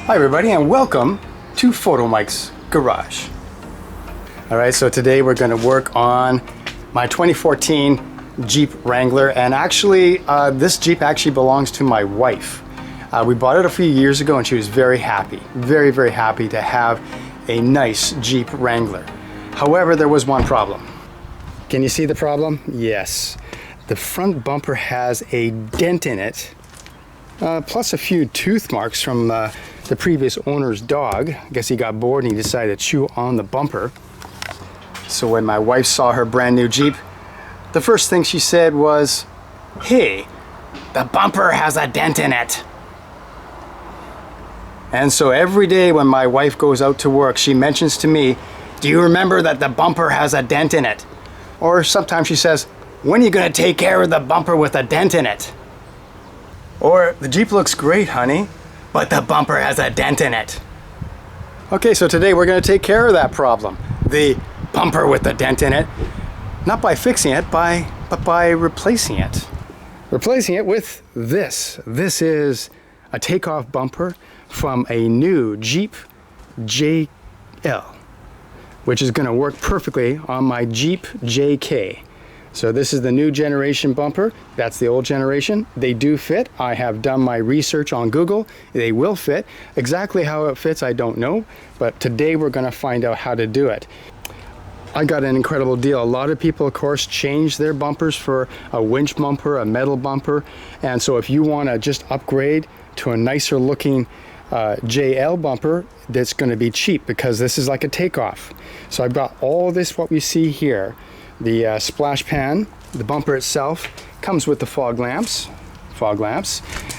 Hi everybody and welcome to Photomikes Garage. Alright, so today we're going to work on my 2014 Jeep Wrangler, and actually this Jeep actually belongs to my wife. We bought it a few years ago and she was very happy, very happy to have a nice Jeep Wrangler. However, there was one problem. Can you see the problem? Yes. The front bumper has a dent in it, plus a few tooth marks from the previous owner's dog. I guess he got bored and he decided to chew on the bumper. So when my wife saw her brand new Jeep, the first thing she said was, "Hey, the bumper has a dent in it." And so every day when my wife goes out to work, she mentions to me, "Do you remember that the bumper has a dent in it?" Or sometimes she says, "When are you gonna take care of the bumper with a dent in it?" Or, "The Jeep looks great, honey, but the bumper has a dent in it." Okay, so today we're going to take care of that problem. The bumper with the dent in it. Not by fixing it, but by replacing it. Replacing it with this. This is a takeoff bumper from a new Jeep JL, which is going to work perfectly on my Jeep JK. So this is the new generation bumper. That's the old generation. They do fit. I have done my research on Google. They will fit. Exactly how it fits, I don't know, but today we're going to find out how to do it. I got an incredible deal. A lot of people, of course, change their bumpers for a winch bumper, a metal bumper, and so if you want to just upgrade to a nicer looking JL bumper, that's going to be cheap because this is like a takeoff. So I've got all this, what we see here. The splash pan, the bumper itself comes with the fog lamps,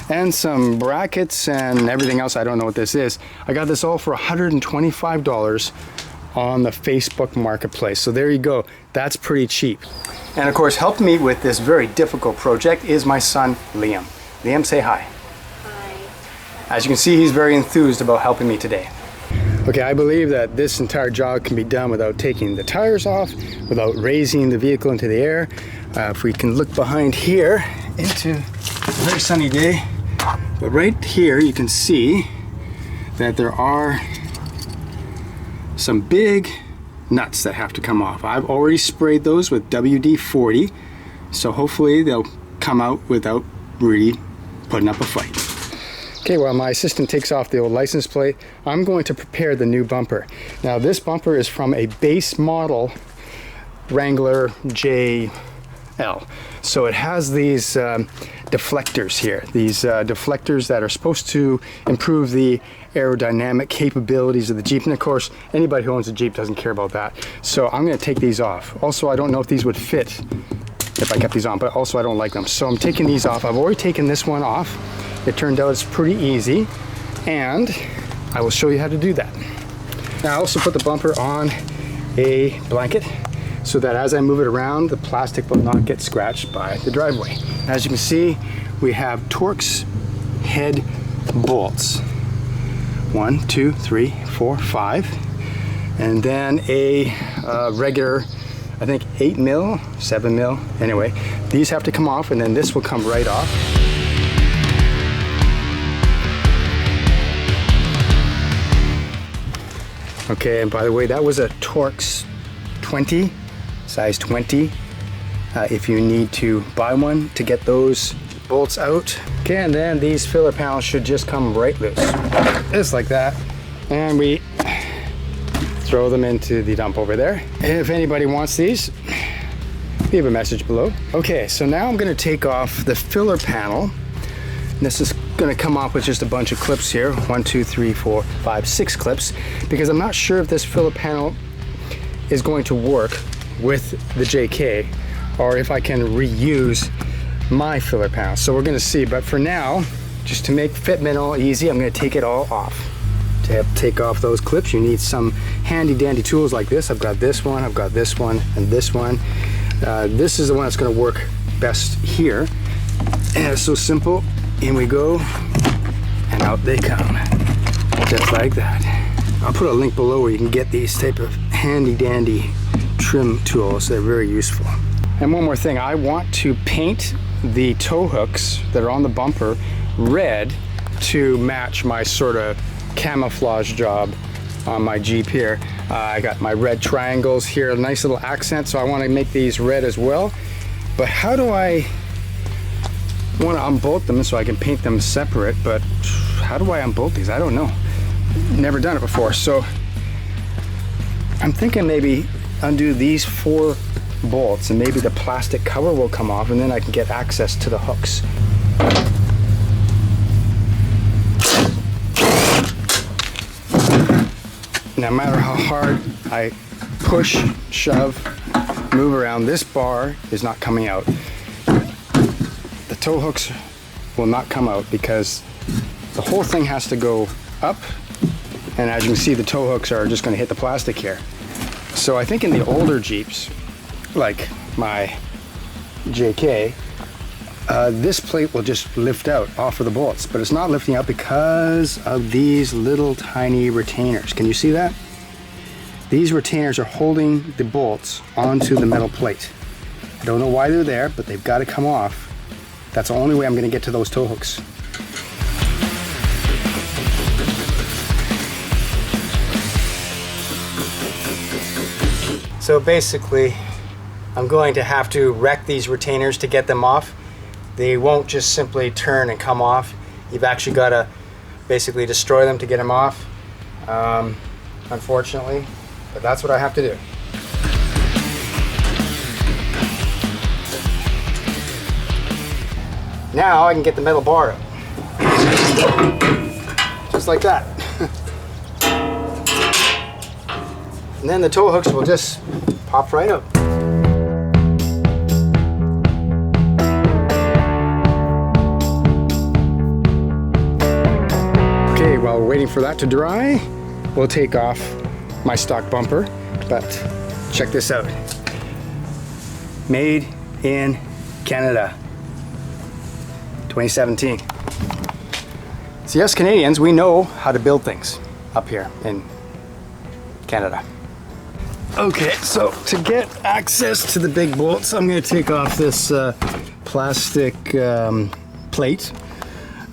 and some brackets and everything else. I don't know what this is. I got this all for $125 on the Facebook Marketplace. So there you go. That's pretty cheap. And of course, helping me with this very difficult project is my son, Liam. Liam, say hi. Hi. As you can see, he's very enthused about helping me today. Okay, I believe that this entire job can be done without taking the tires off, without raising the vehicle into the air. If we can look behind here into a very sunny day, but right here you can see that there are some big nuts that have to come off. I've already sprayed those with WD-40, so hopefully they'll come out without really putting up a fight. Okay, while my assistant takes off the old license plate, I'm going to prepare the new bumper. Now this bumper is from a base model Wrangler JL. So it has these deflectors here. These deflectors that are supposed to improve the aerodynamic capabilities of the Jeep. And of course, anybody who owns a Jeep doesn't care about that. So I'm going to take these off. Also, I don't know if these would fit if I kept these on, but also I don't like them. So I'm taking these off. I've already taken this one off. It turned out it's pretty easy, and I will show you how to do that. Now I also put the bumper on a blanket so that as I move it around, the plastic will not get scratched by the driveway. As you can see, we have Torx head bolts. 1, 2, 3, 4, 5, and then a regular, I think 8 mil, 7 mil. Anyway, these have to come off, and then this will come right off. Okay, and by the way, that was a Torx 20, size 20. If you need to buy one to get those bolts out. Okay, and then these filler panels should just come right loose. Just like that. And we throw them into the dump over there. And if anybody wants these, leave a message below. Okay, so now I'm gonna take off the filler panel. This is going to come off with just a bunch of clips here. 1, 2, 3, 4, 5, 6 clips, because I'm not sure if this filler panel is going to work with the JK or if I can reuse my filler panel. So we're going to see, but for now, just to make fitment all easy, I'm going to take it all off. To take off those clips, you need some handy dandy tools like this. I've got this one, I've got this one, and this one. This is the one that's going to work best here. And it's so simple. In we go, and out they come, just like that. I'll put a link below where you can get these type of handy dandy trim tools. They're very useful. And one more thing, I want to paint the tow hooks that are on the bumper red to match my sort of camouflage job on my Jeep here. I got my red triangles here, a nice little accent, so I want to make these red as well. But how do I want to unbolt them so I can paint them separate? But how do I unbolt these? I don't know. Never done it before. So I'm thinking maybe undo these 4 bolts and maybe the plastic cover will come off, and then I can get access to the hooks. No matter how hard I push, shove, move around, this bar is not coming out. The tow hooks will not come out because the whole thing has to go up, and as you can see, the tow hooks are just going to hit the plastic here. So I think in the older Jeeps, like my JK, this plate will just lift out off of the bolts, but it's not lifting out because of these little tiny retainers. Can you see that? These retainers are holding the bolts onto the metal plate. I don't know why they're there, but they've got to come off. That's the only way I'm going to get to those tow hooks. So basically, I'm going to have to wreck these retainers to get them off. They won't just simply turn and come off. You've actually got to basically destroy them to get them off, unfortunately, but that's what I have to do. Now I can get the metal bar out. Just like that. And then the tow hooks will just pop right out. Okay, while we're waiting for that to dry, we'll take off my stock bumper, but check this out. Made in Canada, 2017. See, us Canadians, we know how to build things up here in Canada. Okay, so to get access to the big bolts, I'm going to take off this plastic plate.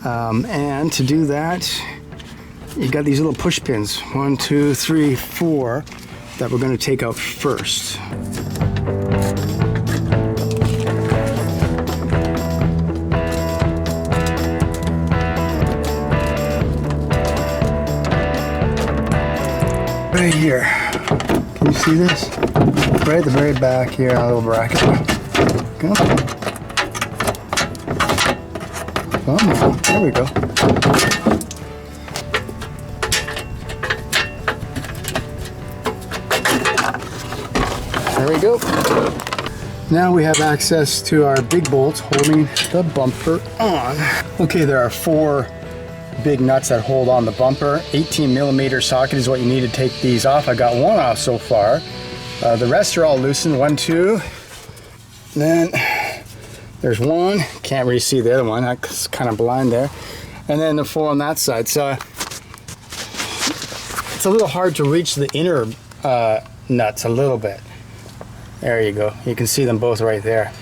And to do that, you've got these little push pins, 1, 2, 3, 4, that we're going to take out first. Right here. Can you see this? Right at the very back here, a little bracket. Go. Oh, there we go. There we go. Now we have access to our big bolts holding the bumper on. Okay, there are 4 big nuts that hold on the bumper. 18mm socket is what you need to take these off. I got one off so far. The rest are all loosened. 1, 2. Then there's 1. Can't really see the other one. That's kind of blind there. And then the 4 on that side. So it's a little hard to reach the inner nuts a little bit. There you go. You can see them both right there.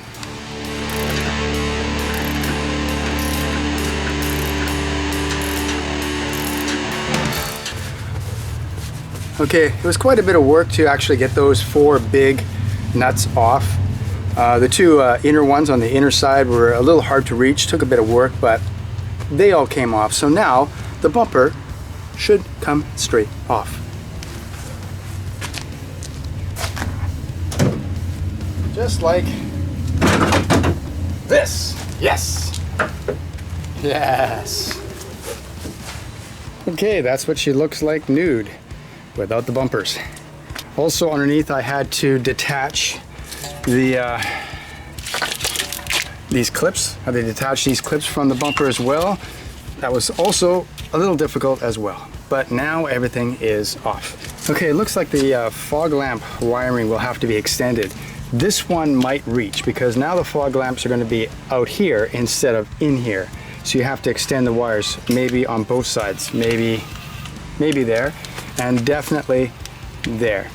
Okay, it was quite a bit of work to actually get those 4 big nuts off. The 2 inner ones on the inner side were a little hard to reach, took a bit of work, but they all came off. So now the bumper should come straight off. Just like this. Yes. Yes. Okay, that's what she looks like nude without the bumpers. Also underneath, I had to detach these clips. I had to detach these clips from the bumper as well. That was also a little difficult as well, but now everything is off. Okay, it looks like the fog lamp wiring will have to be extended. This one might reach because now the fog lamps are going to be out here instead of in here. So you have to extend the wires maybe on both sides, maybe there, and definitely there.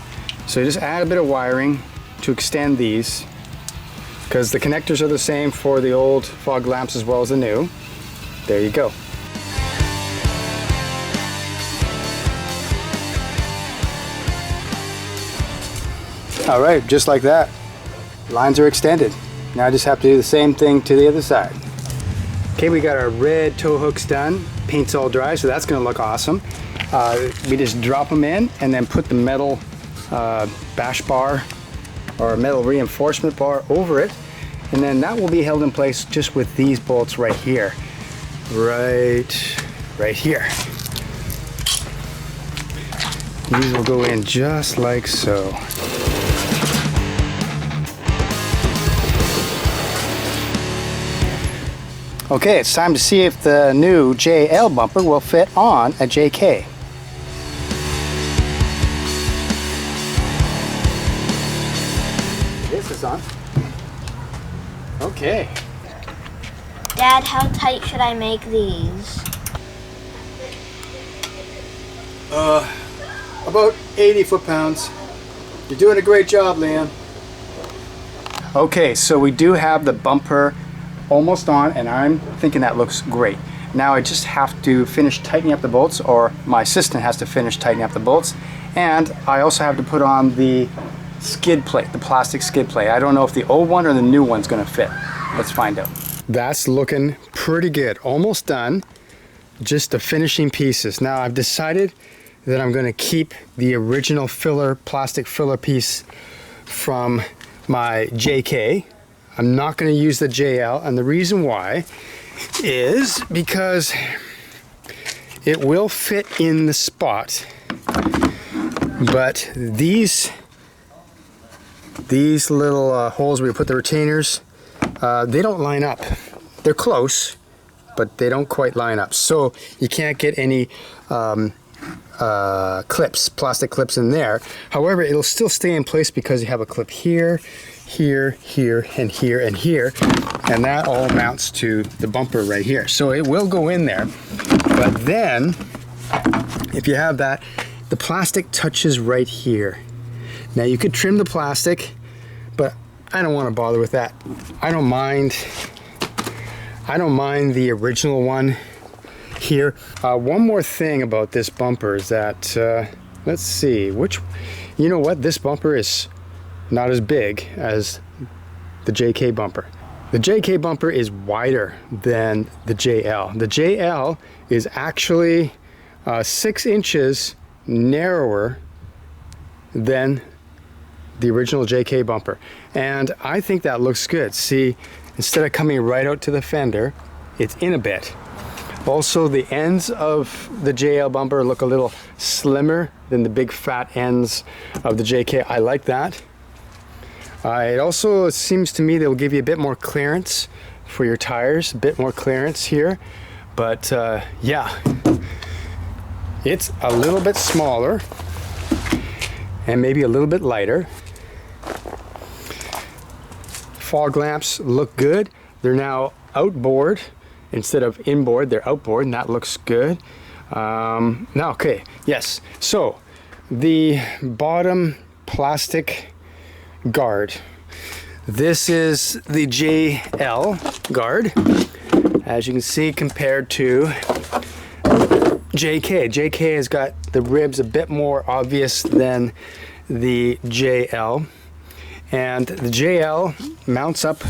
So you just add a bit of wiring to extend these because the connectors are the same for the old fog lamps as well as the new. There you go. All right, just like that. Lines are extended. Now I just have to do the same thing to the other side. Okay, we got our red tow hooks done. Paint's all dry, so that's gonna look awesome. We just drop them in and then put the metal bash bar or metal reinforcement bar over it. And then that will be held in place just with these bolts right here. Right here. These will go in just like so. Okay, it's time to see if the new JL bumper will fit on a JK. This is on. Okay. Dad, how tight should I make these? About 80 foot-pounds. You're doing a great job, Liam. Okay, so we do have the bumper almost on, and I'm thinking that looks great. Now I just have to finish tightening up the bolts, or my assistant has to finish tightening up the bolts, and I also have to put on the skid plate, the plastic skid plate. I don't know if the old one or the new one's gonna fit. Let's find out. That's looking pretty good, almost done. Just the finishing pieces. Now I've decided that I'm gonna keep the original filler, plastic filler piece from my JK. I'm not gonna use the JL, and the reason why is because it will fit in the spot, but these little holes where you put the retainers, they don't line up. They're close, but they don't quite line up. So you can't get any clips, plastic clips in there. However, it'll still stay in place because you have a clip here, here, here, and here, and here, and that all mounts to the bumper right here. So it will go in there, but then if you have that, the plastic touches right here. Now you could trim the plastic, but I don't want to bother with that. I don't mind the original one here. One more thing about this bumper is that, let's see, you know what, this bumper is not as big as the JK bumper. The JK bumper is wider than the JL. The JL is actually 6 inches narrower than the original JK bumper, and I think that looks good. See, instead of coming right out to the fender, it's in a bit. Also, the ends of the JL bumper look a little slimmer than the big fat ends of the JK. I like that. It also seems to me they'll give you a bit more clearance for your tires, a bit more clearance here. But yeah, it's a little bit smaller and maybe a little bit lighter. Fog lamps look good. They're now outboard instead of inboard. They're outboard, and that looks good. Now, okay, yes. So the bottom plastic guard. This is the JL guard, as you can see, compared to JK. JK has got the ribs a bit more obvious than the JL, and the JL mounts up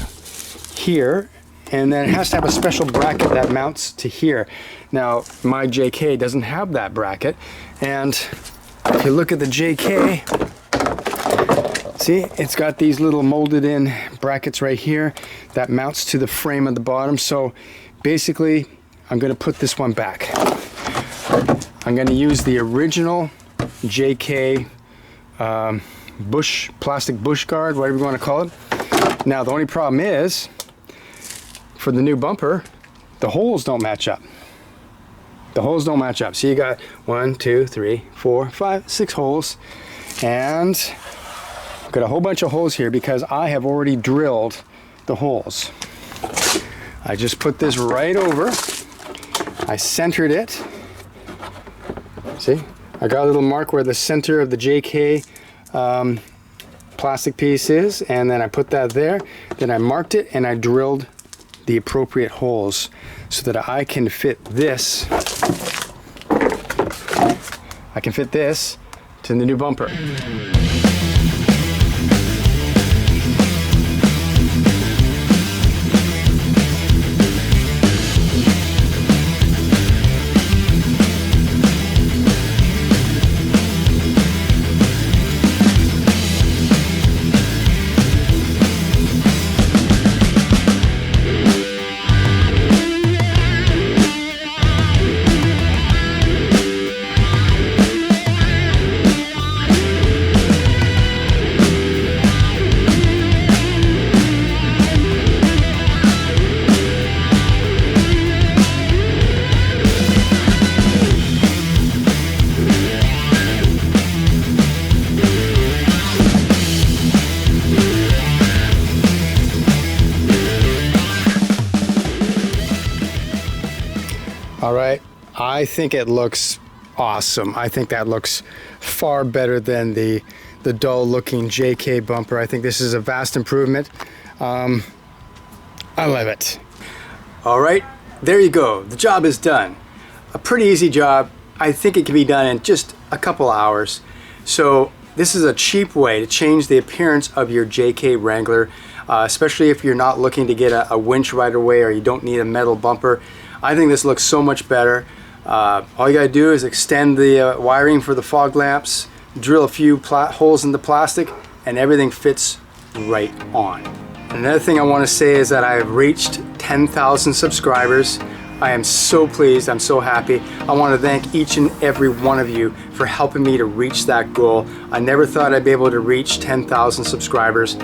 here, and then it has to have a special bracket that mounts to here. Now my JK doesn't have that bracket, and if you look at the JK, see, it's got these little molded in brackets right here that mounts to the frame at the bottom. So basically I'm going to put this one back. I'm going to use the original JK plastic bush guard, whatever you want to call it. Now the only problem is, for the new bumper, the holes don't match up. The holes don't match up. So you got 1, 2, 3, 4, 5, 6 holes, and I've got a whole bunch of holes here because I have already drilled the holes. I just put this right over. I centered it. See, I got a little mark where the center of the JK plastic piece is, and then I put that there. Then I marked it and I drilled the appropriate holes so that I can fit this. I can fit this to the new bumper. All right, I think it looks awesome. I think that looks far better than the dull looking JK bumper. I think this is a vast improvement. I love it. All right, there you go. The job is done. A pretty easy job. I think it can be done in just a couple hours. So this is a cheap way to change the appearance of your JK Wrangler, especially if you're not looking to get a winch right away or you don't need a metal bumper. I think this looks so much better. All you gotta do is extend the wiring for the fog lamps, drill a few holes in the plastic, and everything fits right on. Another thing I want to say is that I have reached 10,000 subscribers. I am so pleased, I'm so happy. I want to thank each and every one of you for helping me to reach that goal. I never thought I'd be able to reach 10,000 subscribers,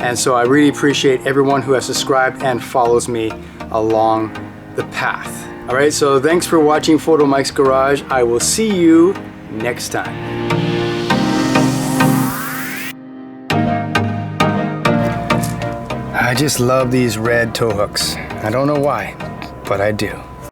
and so I really appreciate everyone who has subscribed and follows me along the path. All right, so thanks for watching Photomikes Garage. I will see you next time. I just love these red tow hooks. I don't know why, but I do.